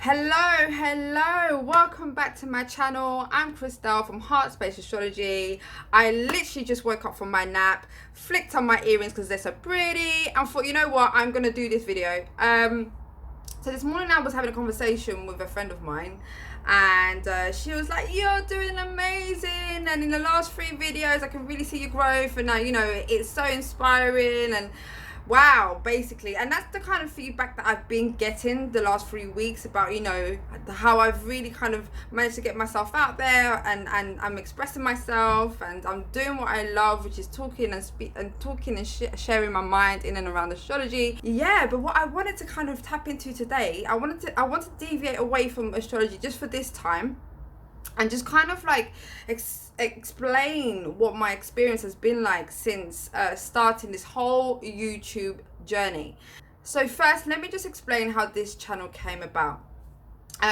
Hello, welcome back to my channel. I'm Christelle from HeartSpace Astrology. I literally just woke up from my nap, flicked on my earrings because they're so pretty, and thought, you know what, I'm gonna do this video. So this morning I was having a conversation with a friend of mine, and she was like, you're doing amazing, and in the last 3 videos I can really see your growth, and you know, it's so inspiring, and wow, basically. And that's the kind of feedback that I've been getting the last 3 weeks about, you know, how I've really kind of managed to get myself out there, and I'm expressing myself, and I'm doing what I love, which is talking and sharing my mind in and around astrology. Yeah, but what I wanted to kind of tap into today, I want to deviate away from astrology just for this time, and just kind of like explain what my experience has been like since starting this whole YouTube journey. So first, let me just explain how this channel came about.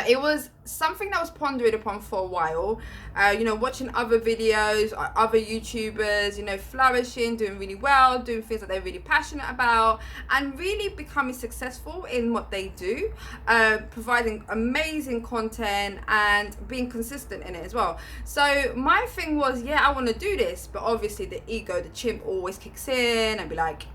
It was something that I was pondering upon for a while, you know, watching other videos, other YouTubers, you know, flourishing, doing really well, doing things that they're really passionate about, and really becoming successful in what they do, providing amazing content and being consistent in it as well. So my thing was, yeah, I want to do this, but obviously the ego, the chimp, always kicks in and be like,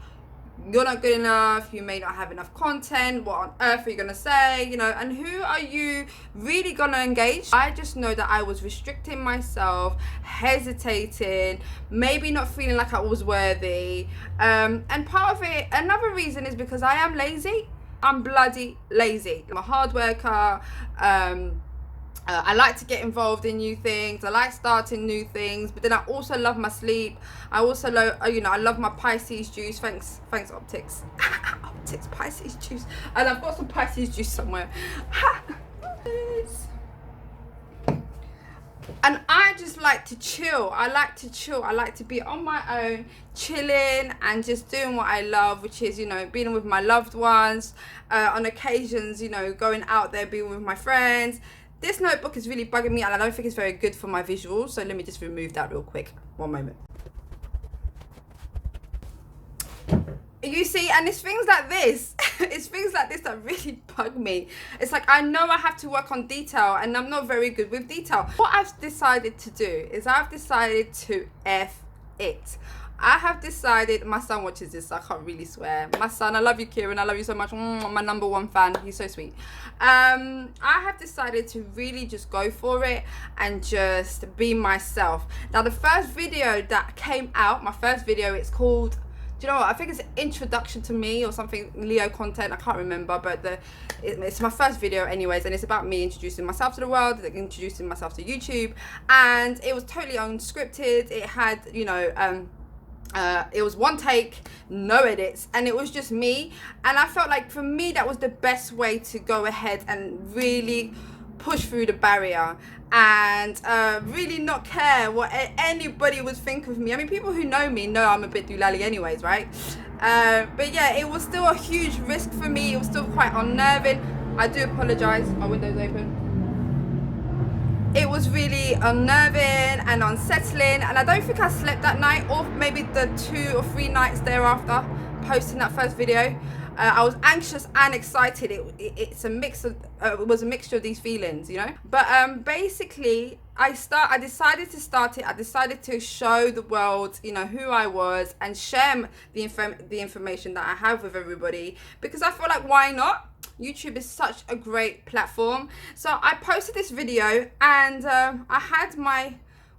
you're not good enough, you may not have enough content, what on earth are you gonna say, you know, and who are you really gonna engage? I just know that I was restricting myself, hesitating, maybe not feeling like I was worthy, and part of it, another reason is because I am lazy. I'm bloody lazy. I'm a hard worker. I like to get involved in new things. I like starting new things, but then I also love my sleep. I also love, you know, I love my Pisces juice. Thanks, Optics. Optics Pisces juice, and I've got some Pisces juice somewhere. And I just like to chill. I like to be on my own, chilling and just doing what I love, which is, you know, being with my loved ones, on occasions, you know, going out there, being with my friends. This notebook is really bugging me, and I don't think it's very good for my visuals, so let me just remove that real quick. One moment. You see, and it's things like this, it's things like this that really bug me. It's like, I know I have to work on detail, and I'm not very good with detail. What I've decided to do is I've decided to F it. I have decided, my son watches this, so I can't really swear. My son, I love you, Kieran, I love you so much. My #1 fan, he's so sweet. I have decided to really just go for it and just be myself. Now, the first video that came out, my first video, it's called, do you know what, I think it's Introduction to Me or something, Leo content, I can't remember, but it's my first video anyways, and it's about me introducing myself to the world, introducing myself to YouTube, and it was totally unscripted. It had, you know, it was one take, no edits, and it was just me, and I felt like for me that was the best way to go ahead and really push through the barrier and really not care what anybody would think of me. I mean, people who know me know I'm a bit doolally anyways, right? But yeah, it was still a huge risk for me. It was still quite unnerving. I do apologize, my window's open. It was really unnerving and unsettling, and I don't think I slept that night, or maybe the 2 or 3 nights thereafter posting that first video. I was anxious and excited. It's a mix of it was a mixture of these feelings, you know. But basically, I decided to start it. I decided to show the world, you know, who I was, and share the information that I have with everybody, because I feel like, why not? YouTube is such a great platform. So I posted this video, and I had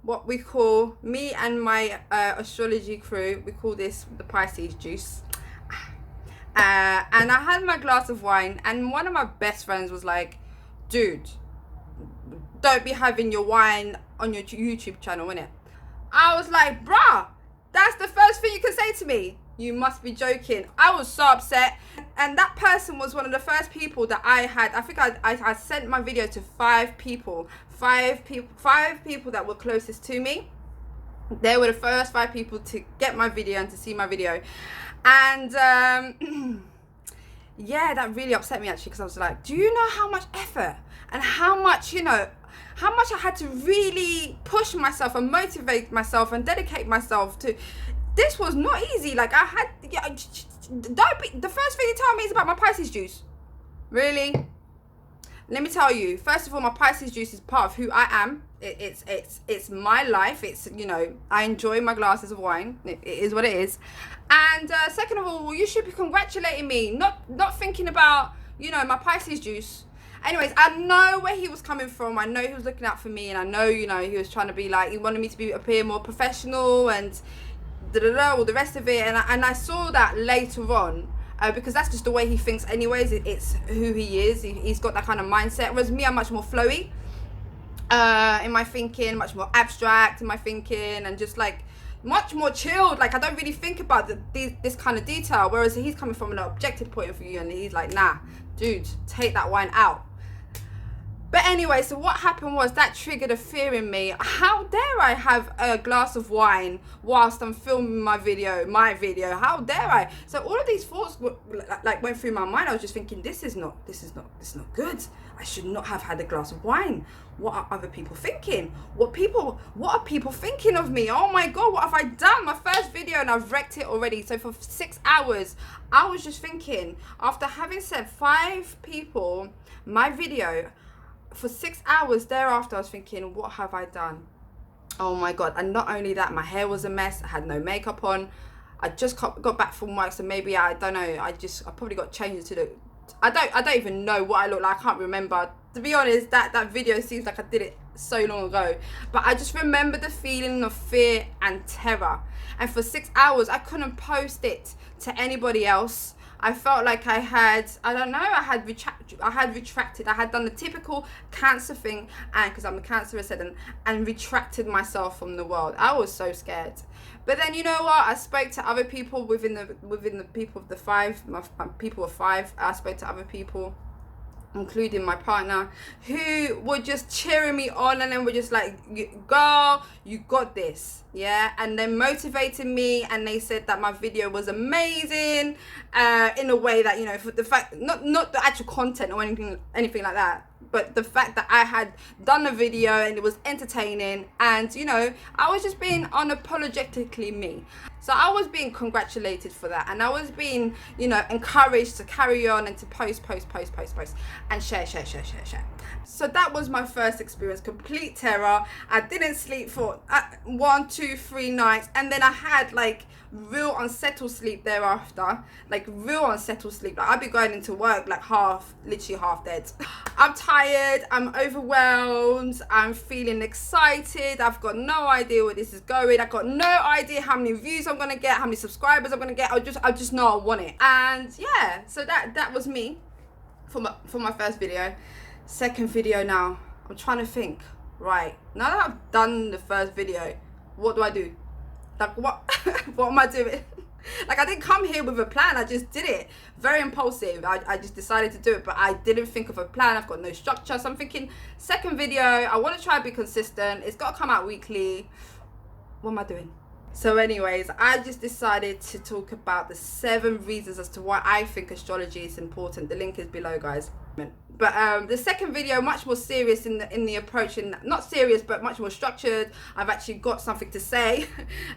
what we call, me and my astrology crew, we call this the Pisces juice. And I had my glass of wine, and one of my best friends was like, dude, don't be having your wine on your YouTube channel, innit? I was like, bruh, that's the first thing you can say to me. You must be joking. I was so upset. And that person was one of the first people that I had. I think I sent my video to 5 people. 5 people that were closest to me. They were the first 5 people to get my video and to see my video. And yeah, that really upset me actually, because I was like, do you know how much effort and how much, you know, how much I had to really push myself and motivate myself and dedicate myself to. This was not easy. Like, I had, yeah, don't be, the first thing you tell me is about my Pisces juice. Really? let me tell you, first of all, my Pisces juice is part of who I am. It's my life. It's, you know, I enjoy my glasses of wine. It is what it is. And second of all, you should be congratulating me, not thinking about, you know, my Pisces juice. Anyways, I know where he was coming from. I know he was looking out for me, and I know, you know, he was trying to be like, he wanted me to appear more professional and all the rest of it. And I saw that later on. Because that's just the way he thinks anyways. It's who he is. He's got that kind of mindset. Whereas me, I'm much more flowy in my thinking, much more abstract in my thinking, and just like much more chilled. Like, I don't really think about this kind of detail. Whereas he's coming from an objective point of view, and he's like, nah, dude, take that wine out. But anyway, so what happened was that triggered a fear in me. How dare I have a glass of wine whilst I'm filming my video? How dare I? So all of these thoughts went through my mind. I was just thinking, this is not good. I should not have had a glass of wine. What are other people thinking? What are people thinking of me? Oh my God, what have I done? My first video, and I've wrecked it already. So for 6 hours, I was just thinking, after having sent 5 people my video, for 6 hours thereafter, I was thinking, what have I done? Oh my God. And not only that, my hair was a mess. I had no makeup on. I just got back from work, so maybe, I don't know, I probably got changed to the, I don't even know what I look like. I can't remember. To be honest, that video seems like I did it so long ago. But I just remember the feeling of fear and terror. And for 6 hours, I couldn't post it to anybody else. I felt like I had retracted. I had done the typical Cancer thing, and because I'm a Cancer ascendant, and retracted myself from the world. I was so scared. But then, you know what? I spoke to other people within the people of the 5, my people of 5. I spoke to other people, including my partner, who were just cheering me on, and then were just like, girl, you got this, yeah. And then motivated me, and they said that my video was amazing, in a way that, you know, for the fact, not the actual content or anything like that, but the fact that I had done a video and it was entertaining, and, you know, I was just being unapologetically me. So I was being congratulated for that, and I was being, you know, encouraged to carry on and to post and share. So that was my first experience, complete terror. I didn't sleep for 1, 2, 3 nights, and then I had like real unsettled sleep thereafter, like real unsettled sleep. Like, I'd be going into work like literally half dead. I'm tired, I'm overwhelmed, I'm feeling excited, I've got no idea where this is going, I've got no idea how many views I'm gonna get, how many subscribers I'm gonna get. I just know I want it. And yeah, so that was me for my first video. Second video now, I'm trying to think, right, now that I've done the first video, what do I do? Like, what am I doing? Like, I didn't come here with a plan, I just did it. Very impulsive. I just decided to do it, but I didn't think of a plan. I've got no structure. So I'm thinking, second video, I want to try to be consistent. It's got to come out weekly. What am I doing? So anyways, I just decided to talk about the 7 reasons as to why I think astrology is important. The link is below, guys. But the second video, much more serious in the approach, and not serious, but much more structured. I've actually got something to say,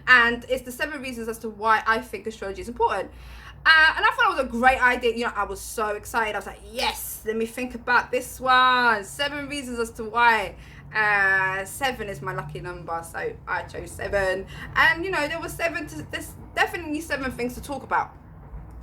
and it's the 7 reasons as to why I think astrology is important. And I thought it was a great idea. You know, I was so excited. I was like, yes, let me think about this one. 7 reasons as to why. 7 is my lucky number, so I chose 7. And you know, there's definitely 7 things to talk about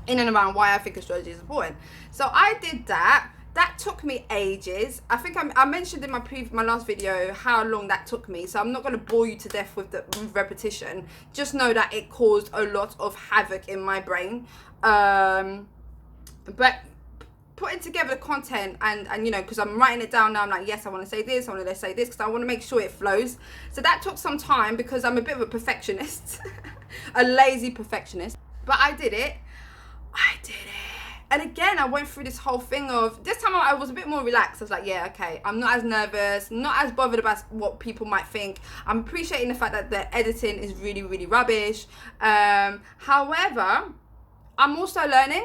in and around why I think astrology is important. So I did that. That took me ages. I think I mentioned in my last video how long that took me, so I'm not going to bore you to death with repetition. Just know that it caused a lot of havoc in my brain. But putting together content and you know, because I'm writing it down now, I'm like, yes, I want to say this, I want to say this, because I want to make sure it flows. So that took some time, because I'm a bit of a perfectionist, a lazy perfectionist. But I did it. And again, I went through this whole thing of, this time I was a bit more relaxed. I was like, yeah, okay, I'm not as nervous, not as bothered about what people might think. I'm appreciating the fact that the editing is really, really rubbish. However, I'm also learning.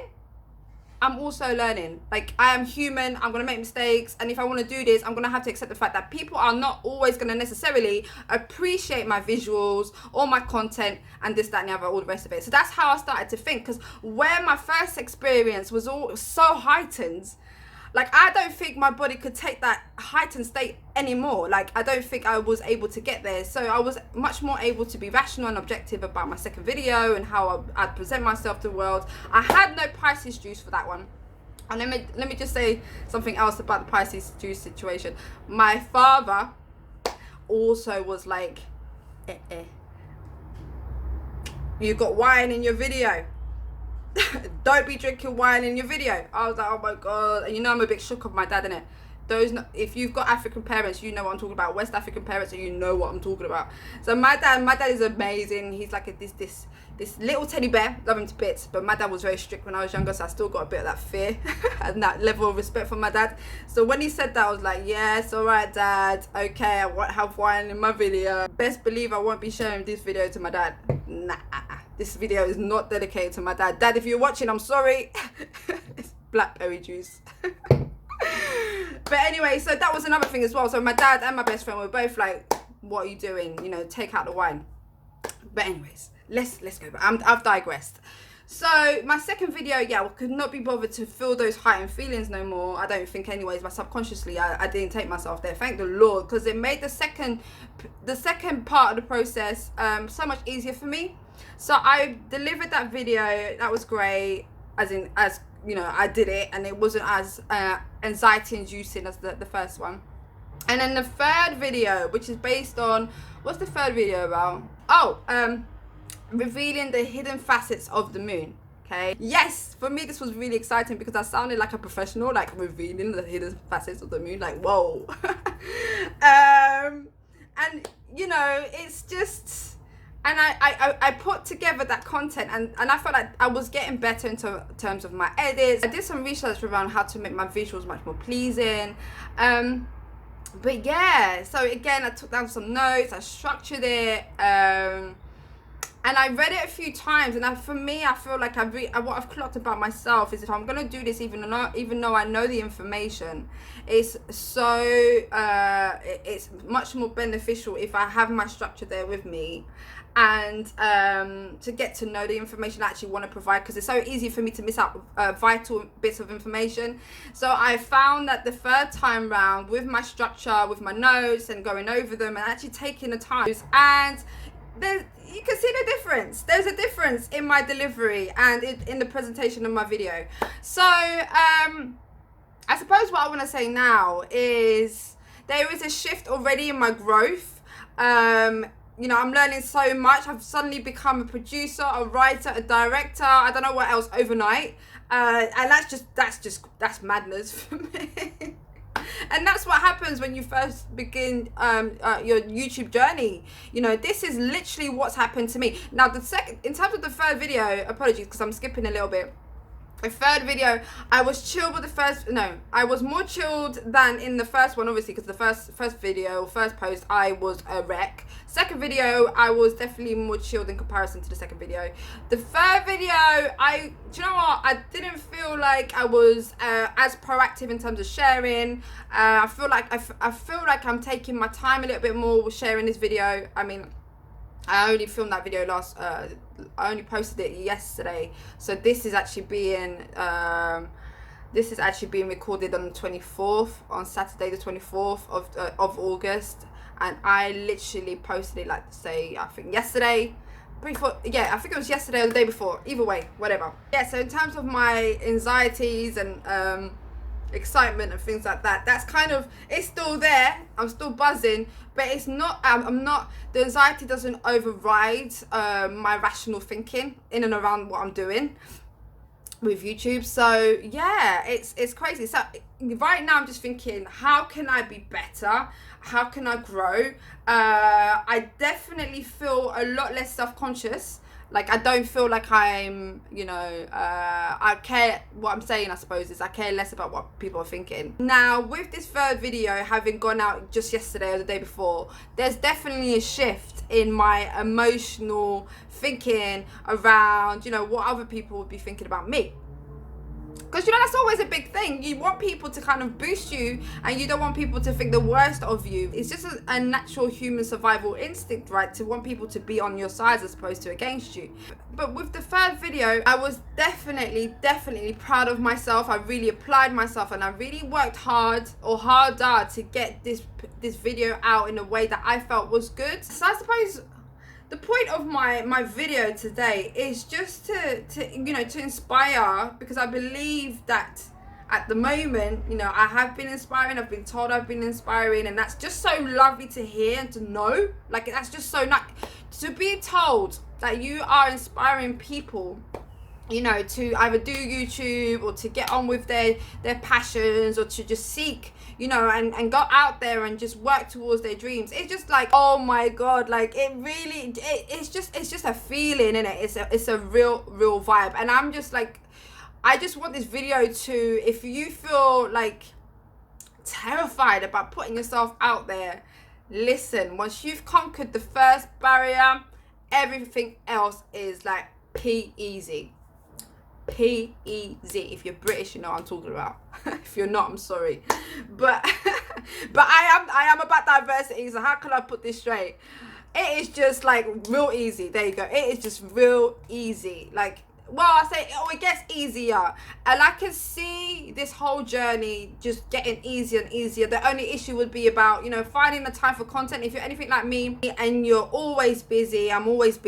Like, I am human, I'm gonna make mistakes, and if I want to do this, I'm gonna have to accept the fact that people are not always gonna necessarily appreciate my visuals or my content and this, that, and the other, all the rest of it. So that's how I started to think, because where my first experience was all so heightened, Like, I don't think my body could take that heightened state anymore. Like, I don't think I was able to get there. So I was much more able to be rational and objective about my second video and how I'd present myself to the world. I had no Pisces juice for that one. And let me just say something else about the Pisces juice situation. My father also was like, you got wine in your video. Don't be drinking wine in your video. I was like, oh my god. And you know, I'm a bit shook of my dad, innit? If you've got African parents, you know what I'm talking about. West African parents, and you know what I'm talking about. So my dad is amazing. He's like this little teddy bear, love him to bits. But my dad was very strict when I was younger, so I still got a bit of that fear and that level of respect for my dad. So when he said that, I was like, yes, all right, dad. Okay, I won't have wine in my video. Best believe I won't be sharing this video to my dad. Nah, this video is not dedicated to my dad. Dad, if you're watching, I'm sorry. It's blackberry juice. But anyway, so that was another thing as well. So my dad and my best friend were both like, what are you doing? You know, take out the wine. But anyways, let's go. I've digressed. So my second video, yeah, I could not be bothered to feel those heightened feelings no more. I don't think anyways, but subconsciously I didn't take myself there. Thank the Lord, because it made the second part of the process so much easier for me. So I delivered that video. That was great, as you know, I did it, and it wasn't as anxiety inducing as the first one. And then the third video, which is based on, what's the third video about? Revealing the hidden facets of the moon. Okay, yes, for me this was really exciting because I sounded like a professional, like revealing the hidden facets of the moon, like whoa. And you know, it's just, and I put together that content, and I felt like I was getting better in terms of my edits. I did some research around how to make my visuals much more pleasing. But yeah, so again, I took down some notes, I structured it, and I read it a few times, and for me, I feel like what I've clocked about myself is if I'm gonna do this, even though I know the information, it's much more beneficial if I have my structure there with me, and to get to know the information I actually want to provide, because it's so easy for me to miss out vital bits of information. So I found that the third time round, with my structure, with my notes and going over them and actually taking the time, and you can see the difference. There's a difference in my delivery and in the presentation of my video. So I suppose what I want to say now is there is a shift already in my growth. You know, I'm learning so much. I've suddenly become a producer, a writer, a director. I don't know what else overnight. And that's madness for me. And that's what happens when you first begin your YouTube journey. You know, this is literally what's happened to me. Now, in terms of the third video, apologies because I'm skipping a little bit. The third video, I was chilled with the first. No, I was more chilled than in the first one, obviously, because the first video, first post, I was a wreck. Second video, I was definitely more chilled in comparison to the second video. The third video, do you know what? I didn't feel like I was as proactive in terms of sharing. I feel like I'm taking my time a little bit more with sharing this video. I mean, I only filmed that video I only posted it yesterday, so this is actually being recorded on the 24th, on Saturday the 24th of August, and I literally posted it, like, say, I think yesterday, I think it was yesterday or the day before, either way, whatever. Yeah, so in terms of my anxieties and excitement and things like that, that's kind of, it's still there. I'm still buzzing, but it's not, the anxiety doesn't override my rational thinking in and around what I'm doing with YouTube. So yeah, it's crazy. So right now I'm just thinking, how can I be better? How can I grow? I definitely feel a lot less self-conscious. Like, I don't feel like I'm, you know, I care, what I'm saying, I suppose, is I care less about what people are thinking. Now, with this third video having gone out just yesterday or the day before, there's definitely a shift in my emotional thinking around, you know, what other people would be thinking about me. Because, you know, that's always a big thing. You want people to kind of boost you, and you don't want people to think the worst of you. It's just a natural human survival instinct, right? To want people to be on your side as opposed to against you. But with the third video, I was definitely proud of myself. I really applied myself, and I really worked harder to get this video out in a way that I felt was good. So I suppose the point of my video today is just to you know, to inspire, because I believe that at the moment, you know, I have been inspiring. I've been told I've been inspiring, and that's just so lovely to hear and to know. Like, that's just so nice to be told that you are inspiring people, you know, to either do YouTube or to get on with their passions, or to just seek, you know, and go out there and just work towards their dreams. It's just like, oh my God, like it's just a feeling, innit? It's a real vibe. And I'm just like, I just want this video to, if you feel like terrified about putting yourself out there, listen, once you've conquered the first barrier, everything else is like P-easy. P-easy. If you're British, you know what I'm talking about. If you're not, I'm sorry. But I am about diversity, so how can I put this straight? It is just like real easy. There you go. It is just real easy. Like, well, I say, oh, it gets easier, and I can see this whole journey just getting easier and easier. The only issue would be about, you know, finding the time for content. If you're anything like me and you're always busy, I'm always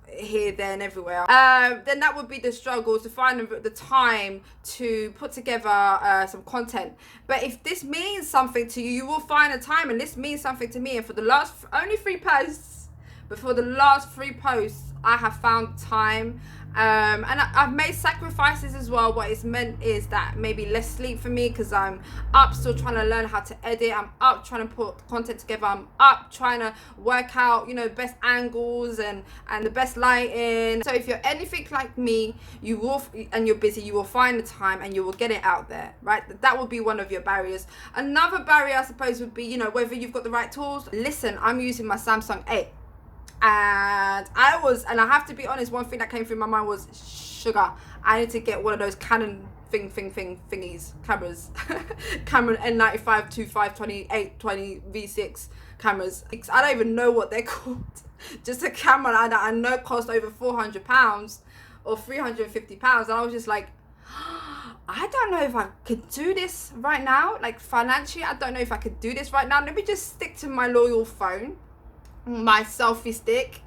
here, there, and everywhere, then that would be the struggle, to find the time to put together some content. But if this means something to you, you will find the time, and this means something to me. And for the last only 3 posts, but for the last 3 posts, I have found time. And I've made sacrifices as well. What it's meant is that maybe less sleep for me, because I'm up still trying to learn how to edit. I'm up trying to put content together. I'm up trying to work out, you know, best angles and the best lighting. So if you're anything like me, you will, and you're busy, you will find the time and you will get it out there, right? That would be one of your barriers. Another barrier, I suppose, would be, you know, whether you've got the right tools. Listen, I'm using my Samsung 8. And I have to be honest, one thing that came through my mind was, sugar, I need to get one of those Canon thingies, cameras. Cameron N95 25 28 20 V6 cameras. I don't even know what they're called. Just a camera that I know cost over £400 or £350, and I was just like, I don't know if I could do this right now. Like, financially, I don't know if I could do this right now. Let me just stick to my loyal phone, my selfie stick,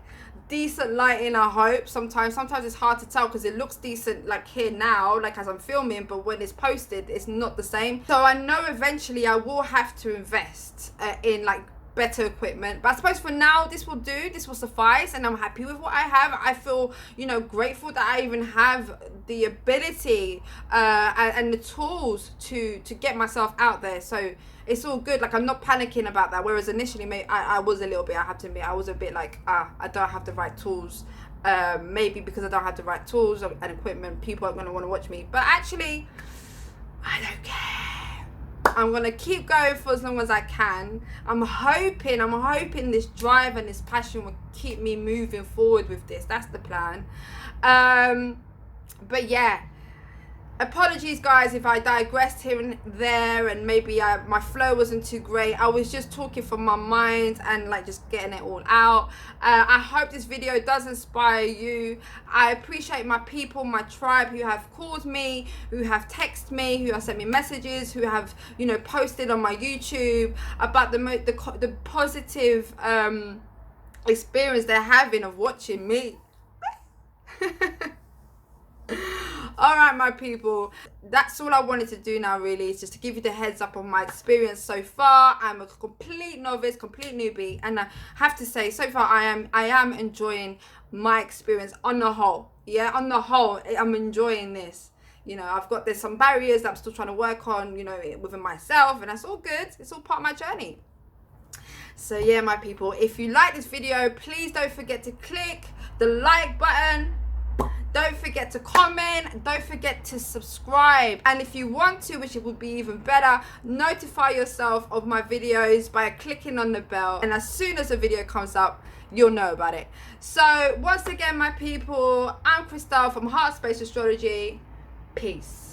decent lighting, I hope. Sometimes it's hard to tell because it looks decent like here now, like as I'm filming, but when it's posted, it's not the same. So I know eventually I will have to invest in like better equipment, but I suppose for now this will do, this will suffice, and I'm happy with what I have. I feel, you know, grateful that I even have the ability and the tools to get myself out there. So it's all good. Like, I'm not panicking about that, whereas initially I was a little bit, I have to admit, I was a bit like, I don't have the right tools. Maybe because I don't have the right tools and equipment, people are going to want to watch me, but actually I don't care. I'm going to keep going for as long as I can. I'm hoping this drive and this passion will keep me moving forward with this. That's the plan. But yeah, apologies guys if I digressed here and there, and maybe my flow wasn't too great. I was just talking from my mind and like just getting it all out. I hope this video does inspire you. I appreciate my people, my tribe, who have called me, who have texted me, who have sent me messages, who have, you know, posted on my YouTube about the positive experience they're having of watching me. All right, my people, that's all I wanted to do now, really, is just to give you the heads up on my experience so far. I'm a complete novice, complete newbie, and I have to say, so far I am enjoying my experience on the whole. Yeah, on the whole, I'm enjoying this. You know, there's some barriers that I'm still trying to work on, you know, within myself, and that's all good. It's all part of my journey. So yeah, my people, if you like this video, please don't forget to click the like button. Don't forget to comment, don't forget to subscribe, and if you want to, which it would be even better, notify yourself of my videos by clicking on the bell, and as soon as a video comes up, you'll know about it. So once again, my people, I'm Christelle from HeartSpace Astrology. Peace.